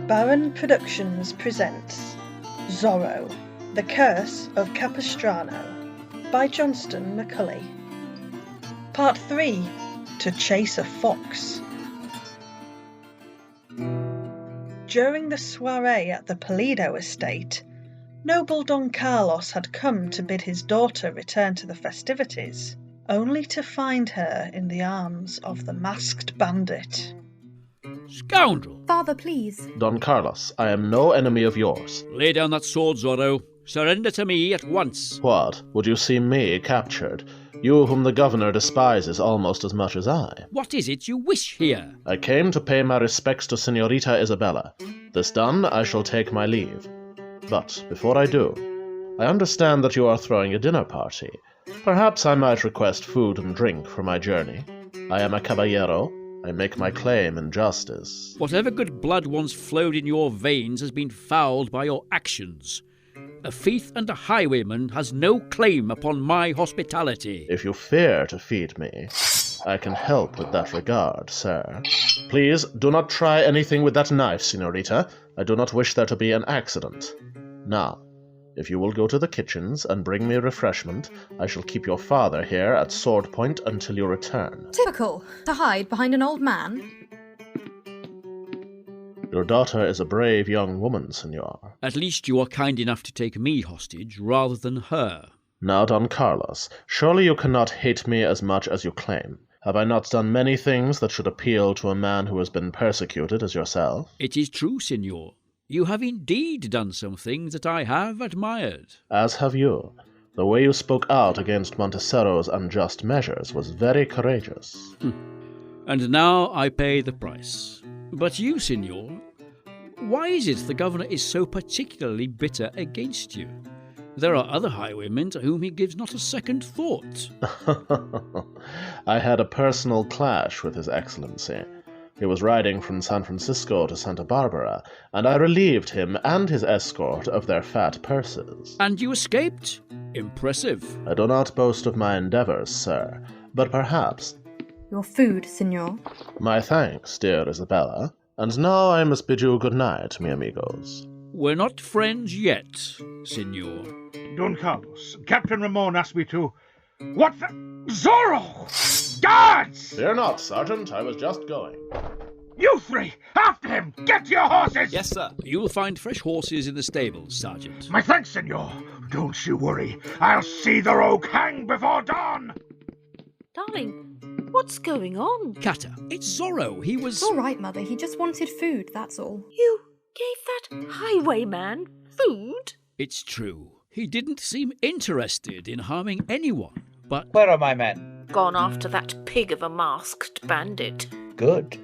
Baron Productions presents Zorro, The Curse of Capistrano by Johnston McCulley. Part 3, To Chase a Fox. During the soiree at the Pulido estate, noble Don Carlos had come to bid his daughter return to the festivities, only to find her in the arms of the masked bandit. Scoundrel! Father, please. Don Carlos, I am no enemy of yours. Lay down that sword, Zorro. Surrender to me at once. What? Would you see me captured? You whom the governor despises almost as much as I. What is it you wish here? I came to pay my respects to Señorita Isabella. This done, I shall take my leave. But before I do, I understand that you are throwing a dinner party. Perhaps I might request food and drink for my journey. I am a caballero. I make my claim in justice. Whatever good blood once flowed in your veins has been fouled by your actions. A thief and a highwayman has no claim upon my hospitality. If you fear to feed me, I can help with that regard, sir. Please, do not try anything with that knife, Señorita. I do not wish there to be an accident. Now, if you will go to the kitchens and bring me refreshment, I shall keep your father here at sword point until you return. Typical. To hide behind an old man. Your daughter is a brave young woman, senor. At least you are kind enough to take me hostage rather than her. Now, Don Carlos, surely you cannot hate me as much as you claim. Have I not done many things that should appeal to a man who has been persecuted as yourself? It is true, senor. You have indeed done some things that I have admired. As have you. The way you spoke out against Montesero's unjust measures was very courageous. And now I pay the price. But you, senor, why is it the governor is so particularly bitter against you? There are other highwaymen to whom he gives not a second thought. I had a personal clash with His Excellency. He was riding from San Francisco to Santa Barbara, and I relieved him and his escort of their fat purses. And you escaped? Impressive. I do not boast of my endeavors, sir, but perhaps... Your food, senor. My thanks, dear Isabella. And now I must bid you good night, mi amigos. We're not friends yet, senor. Don Carlos, Captain Ramon asked me to... What the... Zorro! Guards! Fear not, Sergeant. I was just going. You three! After him! Get to your horses! Yes, sir. You'll find fresh horses in the stables, Sergeant. My thanks, senor. Don't you worry. I'll see the rogue hang before dawn! Darling, what's going on? Cata, it's Zorro. He was... It's all right, Mother. He just wanted food, that's all. You gave that highwayman food? It's true. He didn't seem interested in harming anyone, but... Where are my men? Gone after that pig of a masked bandit. Good.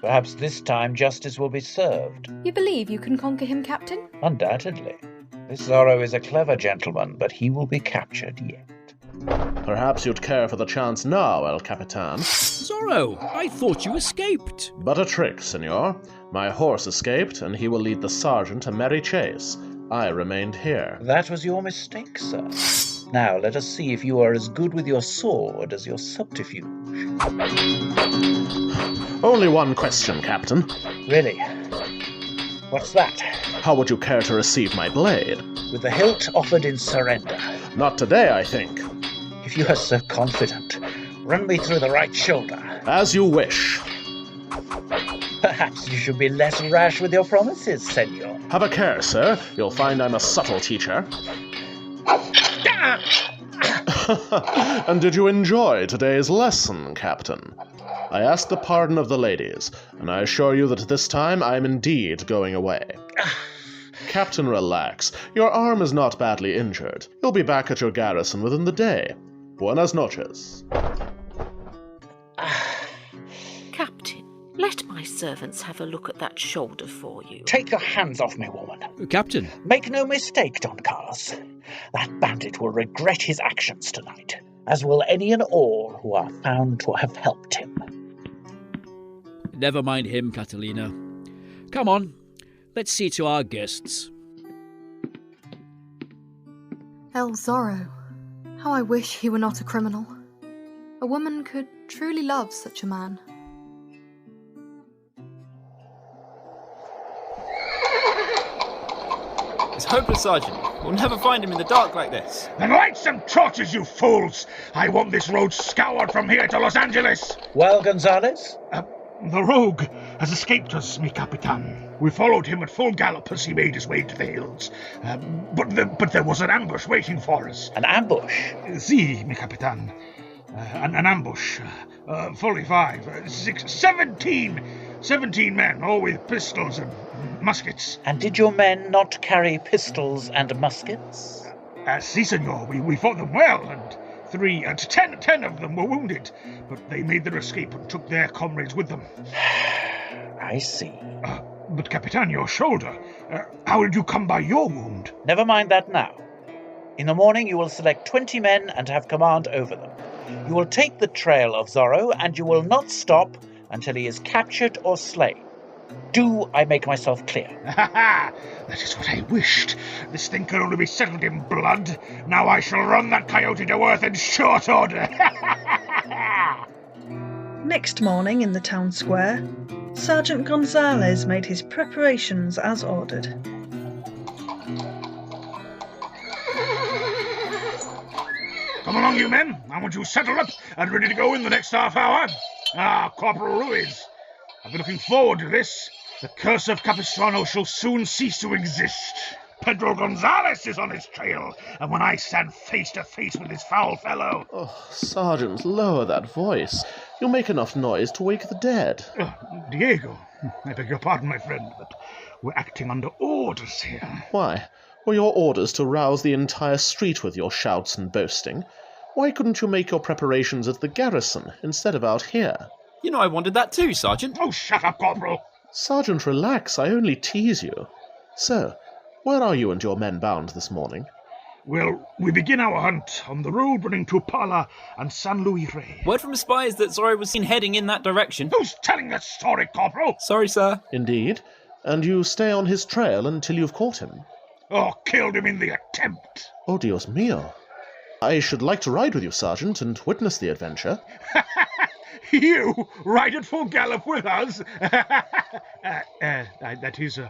Perhaps this time justice will be served. You believe you can conquer him, Captain? Undoubtedly. This Zorro is a clever gentleman, but he will be captured yet. Perhaps you'd care for the chance now, El Capitan. Zorro, I thought you escaped. But a trick, senor. My horse escaped, and he will lead the sergeant a merry chase. I remained here. That was your mistake, sir. Now let us see if you are as good with your sword as your subterfuge. Only one question, Captain. Really? What's that? How would you care to receive my blade? With the hilt offered in surrender. Not today, I think. If you are so confident, run me through the right shoulder. As you wish. Perhaps you should be less rash with your promises, senor. Have a care, sir. You'll find I'm a subtle teacher. And did you enjoy today's lesson, Captain? I ask the pardon of the ladies, and I assure you that this time I am indeed going away. Captain, relax. Your arm is not badly injured. You'll be back at your garrison within the day. Buenas noches. Captain, let my servants have a look at that shoulder for you. Take your hands off me, woman. Captain. Make no mistake, Don Carlos. That bandit will regret his actions tonight, as will any and all who are found to have helped him. Never mind him, Catalina. Come on, let's see to our guests. El Zorro. How I wish he were not a criminal. A woman could truly love such a man. It's hopeless, Sergeant. We'll never find him in the dark like this. Then light some torches, you fools! I want this road scoured from here to Los Angeles! Well, Gonzales? The rogue has escaped us, mi capitan. We followed him at full gallop as he made his way to the hills. But there was an ambush waiting for us. An ambush? Si, mi capitan. An ambush. Fully 17 men, all with pistols and muskets. And did your men not carry pistols and muskets? Si, senor. We fought them well, and 10 of them were wounded, but they made their escape and took their comrades with them. I see. But, Capitan, your shoulder. How did you come by your wound? Never mind that now. In the morning you will select 20 men and have command over them. You will take the trail of Zorro, and you will not stop until he is captured or slain. Do I make myself clear? That is what I wished. This thing could only be settled in blood. Now I shall run that coyote to earth in short order. Next morning in the town square, Sergeant Gonzales made his preparations as ordered. Come along, you men. I want you settled up and ready to go in the next half hour. Corporal Ruiz. I've been looking forward to this. The Curse of Capistrano shall soon cease to exist. Pedro Gonzales is on his trail, and when I stand face to face with this foul fellow... Oh, Sergeant, lower that voice. You'll make enough noise to wake the dead. Diego, I beg your pardon, my friend, but we're acting under orders here. Why? Were your orders to rouse the entire street with your shouts and boasting? Why couldn't you make your preparations at the garrison instead of out here? You know I wanted that too, Sergeant. Oh, shut up, Corporal. Sergeant, relax. I only tease you. So, where are you and your men bound this morning? Well, we begin our hunt on the road running to Pala and San Luis Rey. Word from the spies that Zorro was seen heading in that direction. Who's telling that story, Corporal? Sorry, sir. Indeed. And you stay on his trail until you've caught him? Oh, killed him in the attempt. Oh, Dios mío. I should like to ride with you, Sergeant, and witness the adventure. You ride at full gallop with us? That is,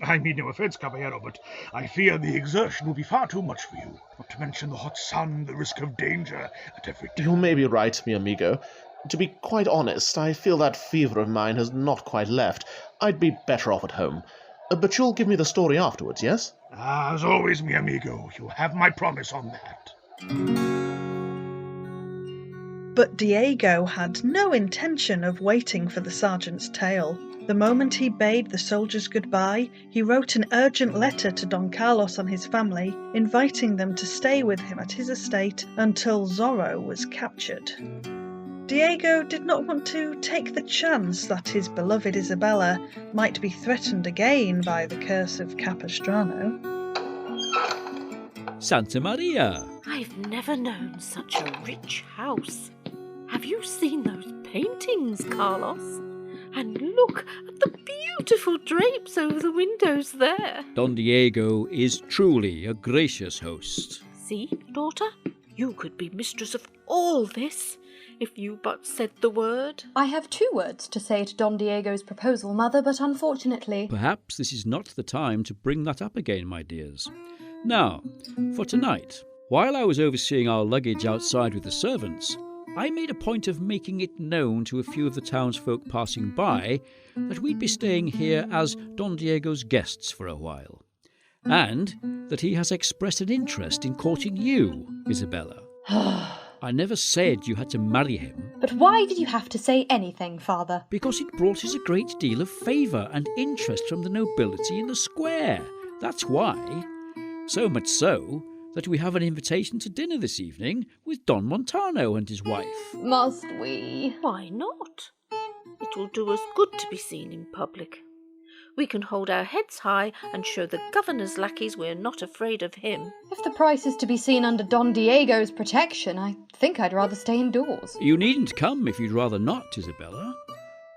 I mean no offense, Caballero, but I fear the exertion will be far too much for you. Not to mention the hot sun, the risk of danger at every turn. You may be right, mi amigo. To be quite honest, I feel that fever of mine has not quite left. I'd be better off at home. But you'll give me the story afterwards, yes? As always, mi amigo, you have my promise on that. But Diego had no intention of waiting for the sergeant's tale. The moment he bade the soldiers goodbye, he wrote an urgent letter to Don Carlos and his family, inviting them to stay with him at his estate until Zorro was captured. Diego did not want to take the chance that his beloved Isabella might be threatened again by the Curse of Capistrano. Santa Maria! I've never known such a rich house. Have you seen those paintings, Carlos? And look at the beautiful drapes over the windows there. Don Diego is truly a gracious host. See, daughter? You could be mistress of all this if you but said the word. I have 2 words to say to Don Diego's proposal, Mother, but unfortunately... Perhaps this is not the time to bring that up again, my dears. Now, for tonight, while I was overseeing our luggage outside with the servants, I made a point of making it known to a few of the townsfolk passing by that we'd be staying here as Don Diego's guests for a while, and that he has expressed an interest in courting you, Isabella. I never said you had to marry him. But why did you have to say anything, Father? Because it brought us a great deal of favour and interest from the nobility in the square. That's why. So much so that we have an invitation to dinner this evening with Don Montano and his wife. Must we? Why not? It will do us good to be seen in public. We can hold our heads high and show the governor's lackeys we're not afraid of him. If the price is to be seen under Don Diego's protection, I think I'd rather stay indoors. You needn't come if you'd rather not, Isabella.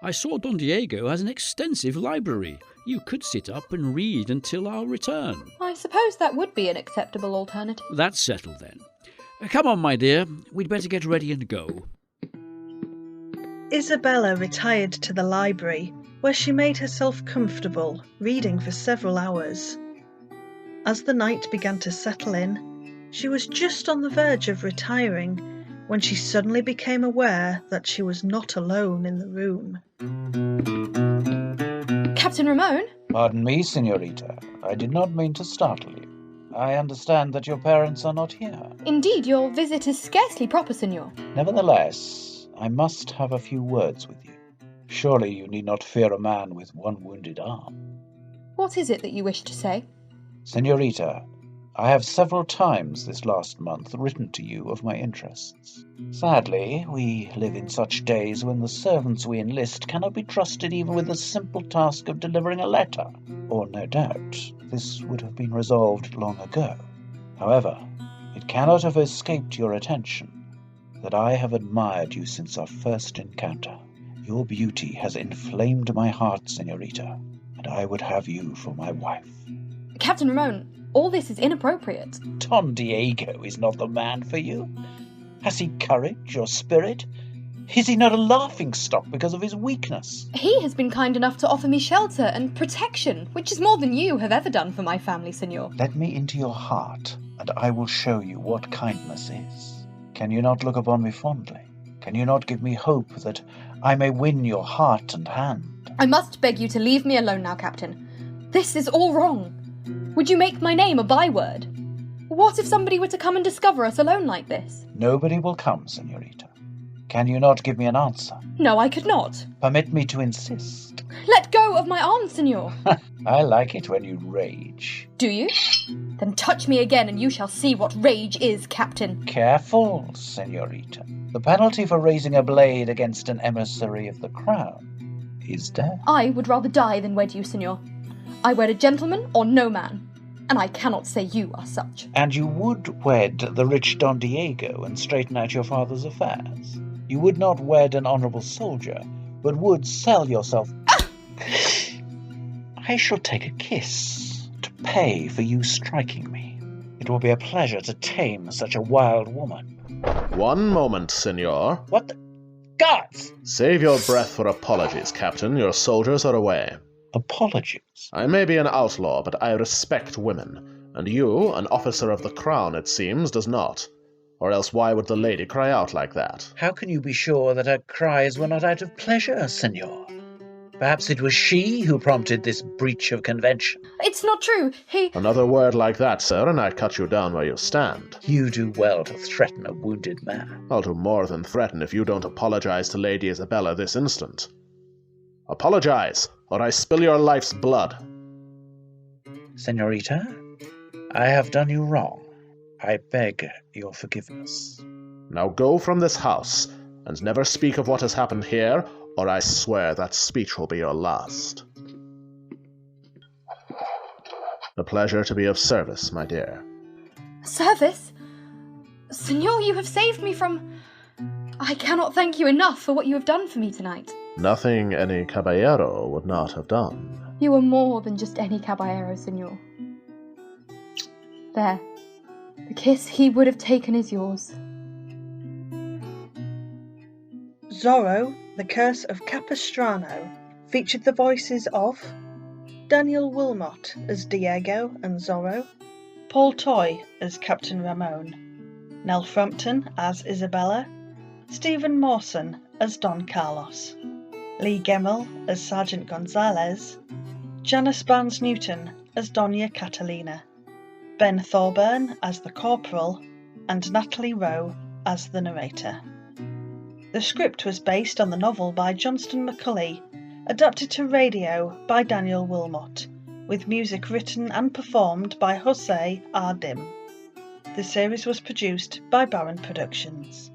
I saw Don Diego has an extensive library. You could sit up and read until our return. I suppose that would be an acceptable alternative. That's settled then. Come on, my dear. We'd better get ready and go. Isabella retired to the library, where she made herself comfortable, reading for several hours. As the night began to settle in, she was just on the verge of retiring when she suddenly became aware that she was not alone in the room. Captain Ramon? Pardon me, Senorita. I did not mean to startle you. I understand that your parents are not here. Indeed, your visit is scarcely proper, Senor. Nevertheless, I must have a few words with you. Surely you need not fear a man with one wounded arm. What is it that you wish to say? Senorita, I have several times this last month written to you of my interests. Sadly, we live in such days when the servants we enlist cannot be trusted even with the simple task of delivering a letter. Or, no doubt, this would have been resolved long ago. However, it cannot have escaped your attention that I have admired you since our first encounter. Your beauty has inflamed my heart, Senorita, and I would have you for my wife. Captain Ramon, all this is inappropriate. Don Diego is not the man for you. Has he courage or spirit? Is he not a laughingstock because of his weakness? He has been kind enough to offer me shelter and protection, which is more than you have ever done for my family, Senor. Let me into your heart, and I will show you what kindness is. Can you not look upon me fondly? Can you not give me hope that I may win your heart and hand? I must beg you to leave me alone now, Captain. This is all wrong. Would you make my name a byword? What if somebody were to come and discover us alone like this? Nobody will come, Senorita. Can you not give me an answer? No, I could not. Permit me to insist. Let go of my arm, Senor. I like it when you rage. Do you? Then touch me again and you shall see what rage is, Captain. Careful, Senorita. The penalty for raising a blade against an emissary of the crown is death. I would rather die than wed you, Senor. I wed a gentleman or no man, and I cannot say you are such. And you would wed the rich Don Diego and straighten out your father's affairs. You would not wed an honourable soldier, but would sell yourself. I shall take a kiss to pay for you striking me. It will be a pleasure to tame such a wild woman. One moment, senor. What the... Guards! Save your breath for apologies, Captain. Your soldiers are away. Apologies? I may be an outlaw, but I respect women. And you, an officer of the crown, it seems, does not. Or else why would the lady cry out like that? How can you be sure that her cries were not out of pleasure, senor? Perhaps it was she who prompted this breach of convention. It's not true. Another word like that, sir, and I cut you down where you stand. You do well to threaten a wounded man. I'll do more than threaten if you don't apologize to Lady Isabella this instant. Apologize, or I spill your life's blood. Senorita, I have done you wrong. I beg your forgiveness. Now go from this house, and never speak of what has happened here, or I swear that speech will be your last. A pleasure to be of service, my dear. Service? Senor, you have saved me from... I cannot thank you enough for what you have done for me tonight. Nothing any caballero would not have done. You are more than just any caballero, senor. There. The kiss he would have taken is yours. Zorro, The Curse of Capistrano featured the voices of Daniel Wilmot as Diego and Zorro, Paul Toy as Captain Ramon, Nell Frampton as Isabella, Stephen Mawson as Don Carlos, Lee Gemmell as Sergeant Gonzalez, Janice Barnes-Newton as Doña Catalina, Ben Thorburn as the Corporal, and Natalie Rowe as the narrator. The script was based on the novel by Johnston McCulley, adapted to radio by Daniel Wilmot, with music written and performed by Jose R. Dim. The series was produced by Baron Productions.